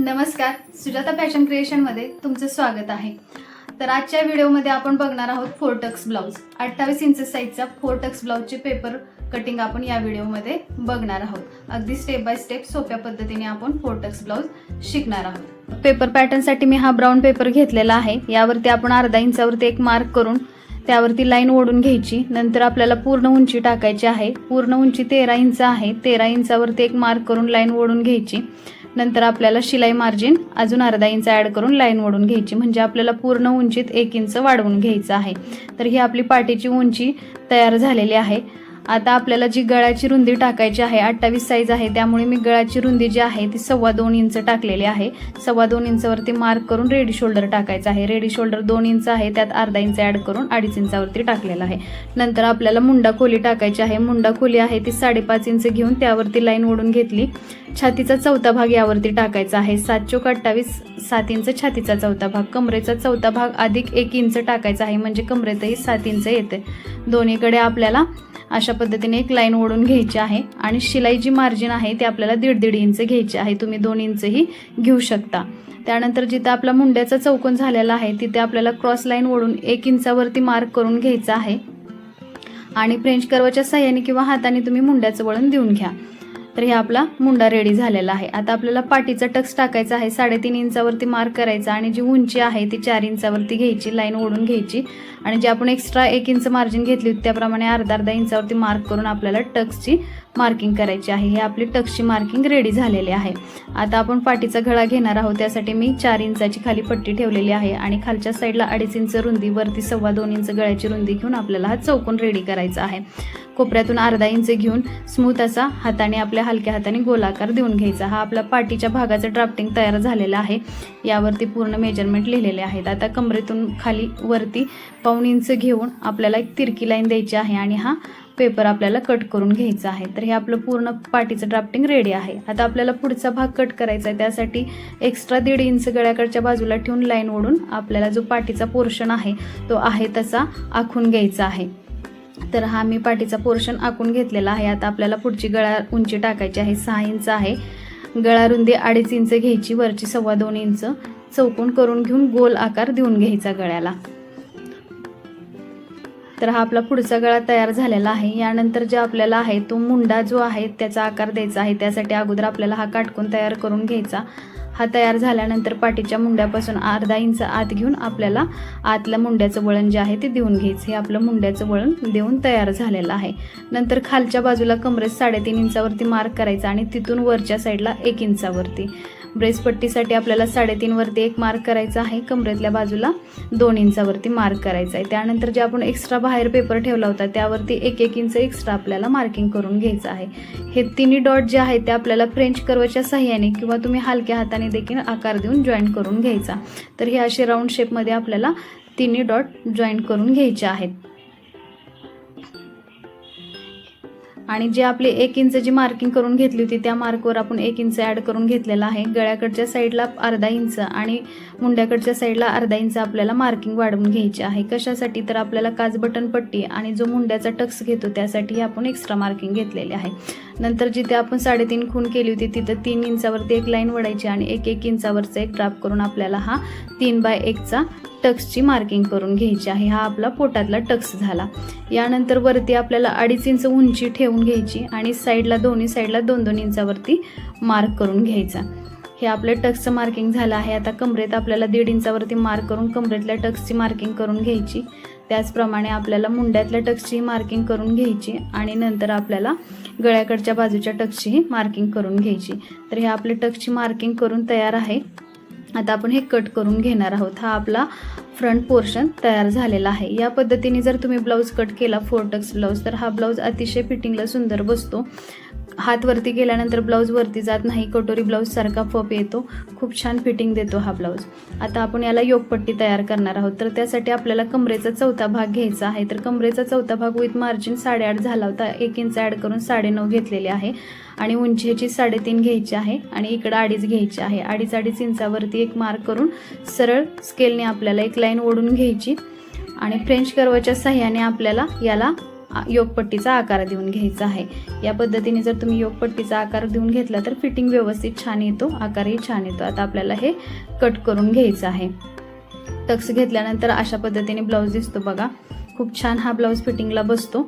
नमस्कार, सुजाता फॅशन क्रिएशनमध्ये तुमचं स्वागत आहे। तर आजच्या व्हिडिओमध्ये आपण बघणार आहोत 4 टक्स ब्लाउज। 28 इंच साईजचा 4 टक्स ब्लाउजचे पेपर कटिंग आपण या व्हिडिओमध्ये बघणार आहोत। अगदी स्टेप बाय स्टेप सोप्या पद्धतीने आपण 4 टक्स ब्लाउज शिकणार आहोत। पेपर पॅटर्नसाठी मी हा ब्राउन पेपर घेतलेला आहे। यावरती आपण अर्धा इंचावरती एक मार्क करून त्यावरती लाईन ओढून घ्यायची। नंतर आपल्याला पूर्ण उंची टाकायची आहे। पूर्ण उंची 13 इंच आहे। 13 इंचावरती एक मार्क करून लाईन ओढून घ्यायची। नंतर आपल्याला शिलाई मार्जिन अजून अर्धा इंच ॲड करून लाईन ओढून घ्यायची, म्हणजे आपल्याला पूर्ण उंचीत 1 इंच वाढवून घ्यायचं आहे। तर ही आपली पाठीची उंची तयार झालेली आहे। आता आपल्याला जी गळ्याची रुंदी टाकायची आहे, 28 साईज आहे, त्यामुळे मी गळ्याची रुंदी जी आहे ती 2.25 इंच टाकलेली आहे। 2.25 इंचावरती मार्क करून रेडी शोल्डर टाकायचं आहे। रेडी शोल्डर 2 इंच आहे, त्यात अर्धा इंच ॲड करून 2.5 इंचावरती टाकलेला आहे। नंतर आपल्याला मुंडा खोली टाकायची आहे। मुंडा खोली आहे ती 5.5 इंच घेऊन त्यावरती लाईन ओढून घेतली। छातीचा चौथा भाग यावरती टाकायचा आहे। 7 चोक 28, 7 इंच छातीचा चौथा भाग। कमरेचा चौथा भाग अधिक 1 इंच टाकायचा आहे, म्हणजे कमरेतही 7 इंच येते। दोन्हीकडे आपल्याला अशा पद्धतीने एक लाईन ओढून घ्यायची आहे। आणि शिलाई जी मार्जिन आहे ते आपल्याला 1.5 इंच घ्यायची आहे। तुम्ही 2 इंचही घेऊ शकता। त्यानंतर जिथे आपला मुंड्याचा चौकोन झालेला आहे तिथे आपल्याला क्रॉस लाईन ओढून 1 इंचावरती मार्क करून घ्यायचा आहे। आणि फ्रेंच कर्वच्या सहाय्याने किंवा हाताने तुम्ही मुंड्याचं वळण देऊन घ्या। तर हे आपला मुंडा रेडी झालेला आहे। आता आपल्याला पाठीचा टक्स टाकायचा आहे। 3.5 इंचावरती मार्क करायचा आणि जी उंची आहे ती 4 इंचावरती घ्यायची, लाईन ओढून घ्यायची। आणि जे आपण एक्स्ट्रा 1 इंच मार्जिन घेतली होती त्याप्रमाणे अर्धा इंचावरती मार्क करून आपल्याला टक्सची मार्किंग करायची आहे। हे आपली टक्सची मार्किंग रेडी झालेली आहे। आता आपण पाठीचा गळा घेणार आहोत। त्यासाठी मी 4 इंचाची खाली पट्टी ठेवलेली आहे आणि खालच्या साईडला 2.5 इंच रुंदी, वरती 2.25 इंच गळ्याची रुंदी घेऊन आपल्याला हा चौकोन रेडी करायचा आहे। कोपऱ्यातून अर्धा इंच घेऊन स्मूथ असा हाताने आपल्या हलक्या हाताने गोलाकार देऊन घ्यायचा। हा आपला पाठीच्या भागाचं ड्राफ्टिंग तयार झालेला आहे। यावरती पूर्ण मेजरमेंट लिहिलेले आहेत। आता कमरेतून खाली वरती 1.25 इंच घेऊन आपल्याला एक तिरकी लाईन द्यायची आहे आणि हा पेपर आपल्याला कट करून घ्यायचा आहे। तर हे आपलं पूर्ण पाठीचं ड्राफ्टिंग रेडी आहे। आता आपल्याला पुढचा भाग कट करायचा आहे। त्यासाठी एक्स्ट्रा 1.5 इंच गळ्याकडच्या बाजूला ठेवून लाईन ओढून आपल्याला जो पाठीचा पोर्शन आहे तो आहे तसा आखून घ्यायचा आहे। तर हा मी पाठीचा पोर्शन आखून घेतलेला आहे। आता आपल्याला पुढची गळा उंची टाकायची आहे। 6 इंच आहे। गळा रुंदी 2.5 इंच घ्यायची, वरची 2.25 इंच चौकोन करून घेऊन गोल आकार देऊन घ्यायचा गळ्याला। तर हा आपला पुढचा गळा तयार झालेला आहे। यानंतर जे आपल्याला आहे तो मुंडा जो आहे त्याचा आकार द्यायचा आहे। त्यासाठी अगोदर आपल्याला हा काटकोन तयार करून घ्यायचा। हा तयार झाल्यानंतर पाठीच्या मुंड्यापासून अर्धा इंच आत घेऊन आपल्याला आतल्या मुंड्याचं वळण जे आहे ते देऊन घ्यायचं। हे आपलं मुंड्याचं वळण देऊन तयार झालेलं आहे। नंतर खालच्या बाजूला कमरेत 3.5 इंचावरती मार्क करायचा आणि तिथून वरच्या साईडला 1 इंचावरती। ब्रेस्ट पट्टीसाठी आपल्याला 3.5 वरती एक मार्क करायचा आहे। कमरेतल्या बाजूला 2 इंचावरती मार्क करायचा आहे। त्यानंतर जे आपण एक्स्ट्रा बाहेर पेपर ठेवला होता त्यावरती 1 इंच एक्स्ट्रा आपल्याला मार्किंग करून घ्यायचं आहे। हे तिन्ही डॉट जे आहेत ते आपल्याला फ्रेंच कर्वच्या सहाय्याने किंवा तुम्ही हलक्या हाताने देखील आकार देऊन जॉईंट करून घ्यायचा। तर हे असे राऊंड शेपमध्ये आपल्याला तिन्ही डॉट जॉईंट करून घ्यायचे आहेत। आणि जे आपले 1 इंच जी मार्किंग करून घेतली होती त्या मार्कवर आपण 1 इंच ॲड करून घेतलेला आहे। गळ्याकडच्या साईडला अर्धा इंच आणि मुंड्याकडच्या साईडला अर्धा इंच आपल्याला मार्किंग वाढवून घ्यायची आहे। कशासाठी? तर आपल्याला काज बटन पट्टी आणि जो मुंड्याचा टक्स घेतो त्यासाठी आपण एक्स्ट्रा मार्किंग घेतलेली आहे। नंतर जिथे आपण 3.5 खूण केली होती तिथं 3 इंचावरती एक लाईन वडायची आणि 1 इंचावरचा एक ड्राफ्ट करून आपल्याला हा 3/1चा टक्सची मार्किंग करून घ्यायची आहे। हा आपला पोटातला टक्स झाला। यानंतर वरती आपल्याला 2.5 इंच उंची ठेवून घ्यायची आणि साईडला दोन्ही साईडला 2-2 इंचावरती मार्क करून घ्यायचा। हे आपलं टक्सचं मार्किंग झालं आहे। आता कमरेत आपल्याला 1.5 इंचावरती मार्क करून कमरेतल्या टक्सची मार्किंग करून घ्यायची। त्याचप्रमाणे आपल्याला मुंड्यातल्या टक्सची मार्किंग करून घ्यायची आणि नंतर आपल्याला गळ्याकडच्या बाजूच्या टक्सची मार्किंग करून घ्यायची। तर हे आपले टक्सची मार्किंग करून तयार आहे। आता आपण हे कट करून घेणार आहोत। हा आपला फ्रंट पोर्शन तयार झालेला आहे। या पद्धतीने जर तुम्ही ब्लाऊज कट केला 4 टक्स ब्लाऊज तर हा ब्लाऊज अतिशय फिटिंगला सुंदर बसतो। हात वरती गेल्यानंतर ब्लाऊज वरती जात नाही, कटोरी ब्लाऊज सारखा फप येतो, खूप छान फिटिंग देतो हा ब्लाऊज। आता आपण याला योगपट्टी तयार करणार आहोत। तर त्यासाठी आपल्याला कमरेचा चौथा भाग घ्यायचा आहे। तर कमरेचा चौथा भाग विथ मार्जिन 8.5 झाला होता, 1 इंच ॲड करून 9.5 घेतलेले आहे आणि उंचीची 3.5 घ्यायची आहे आणि इकडे 2.5 घ्यायची आहे। 2.5 इंचावरती एक मार्क करून सरळ स्केलने आपल्याला एक लाईन ओढून घ्यायची आणि फ्रेंच कर्वच्या सहाय्याने आपल्याला याला योगपट्टीचा आकार देऊन घ्यायचा आहे। या पद्धतीने जर तुम्ही योगपट्टीचा आकार देऊन घेतला तर फिटिंग व्यवस्थित छान येतो, आकारही छान येतो। आता आपल्याला हे कट करून घ्यायचं आहे। टक्स घेतल्यानंतर अशा पद्धतीने ब्लाऊज दिसतो बघा, खूप छान हा ब्लाऊज फिटिंगला बसतो।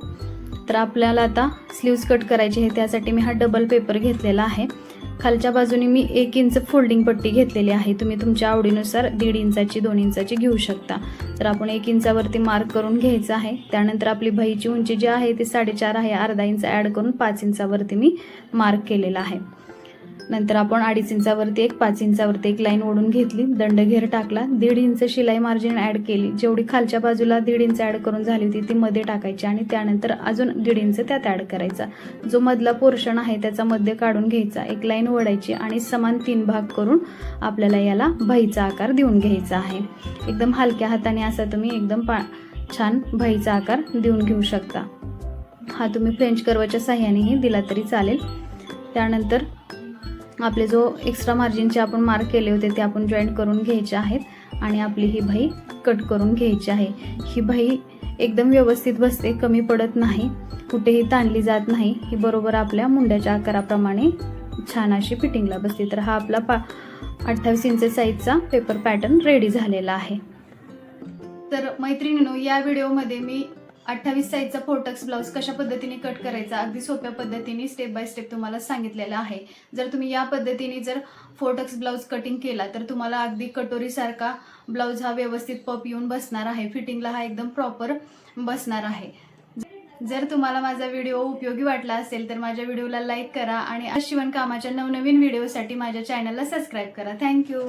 तर आपल्याला आता स्लीव्स कट करायचे आहे, त्यासाठी मी हा डबल पेपर घेतलेला आहे। खालच्या बाजूने मी 1 इंच फोल्डिंग पट्टी घेतलेली आहे, तुम्ही तुमच्या आवडीनुसार 1.5 इंचाची 2 इंचाची घेऊ शकता। तर आपण 1 इंचावरती मार्क करून घ्यायचं आहे। त्यानंतर आपली बाहीची उंची जी आहे ती 4.5 आहे, अर्धा इंच ॲड करून 5 इंचावरती मी मार्क केलेला आहे। नंतर आपण 2.5 इंचावरती 5 इंचावरती एक लाईन ओढून घेतली, दंडघेर टाकला, 1.5 इंच शिलाई मार्जिन ॲड केली। जेवढी खालच्या बाजूला 1.5 इंच ॲड करून झाली होती ती मध्ये टाकायची आणि त्यानंतर अजून 1.5 इंच त्यात ॲड करायचा। जो मधला पोर्शन आहे त्याचा मध्य काढून घ्यायचा, एक लाईन ओढायची आणि समान 3 भाग करून आपल्याला याला बाहीचा आकार देऊन घ्यायचा आहे। एकदम हलक्या हाताने असा तुम्ही एकदम छान बाहीचा आकार देऊन घेऊ शकता। हा तुम्ही फ्रेंच कर्वच्या साह्यानेही दिला तरी चालेल। त्यानंतर आपले जो एक्स्ट्रा मार्जिनचे आपण मार्क केले होते ते आपण जॉईंट करून घ्यायचे आहेत आणि आपली ही बाही कट करून घ्यायची आहे। ही बाही एकदम व्यवस्थित बसते, कमी पडत नाही, कुठेही ताणली जात नाही, ही बरोबर आपल्या मुंड्याच्या आकाराप्रमाणे छान अशी फिटिंगला बसते। तर हा आपला 28 इंच साईजचा पेपर पॅटर्न रेडी झालेला आहे। तर मैत्रिणींनो, या व्हिडिओमध्ये मी 28 साईजचा फोर्टक्स ब्लाऊज कशा पद्धतीने कट करायचा अगदी सोप्या पद्धतीने स्टेप बाय स्टेप तुम्हाला सांगितलेलं आहे। जर तुम्ही या पद्धतीने जर फोर्टक्स ब्लाऊज कटिंग केला तर तुम्हाला अगदी कटोरीसारखा ब्लाऊज हा व्यवस्थित पप येऊन बसणार आहे, फिटिंगला हा एकदम प्रॉपर बसणार आहे। जर तुम्हाला माझा व्हिडिओ उपयोगी वाटला असेल तर माझ्या व्हिडिओला लाईक करा आणि शिवणकामाच्या नवनवीन व्हिडिओसाठी माझ्या चॅनलला सबस्क्राईब करा। थँक्यू।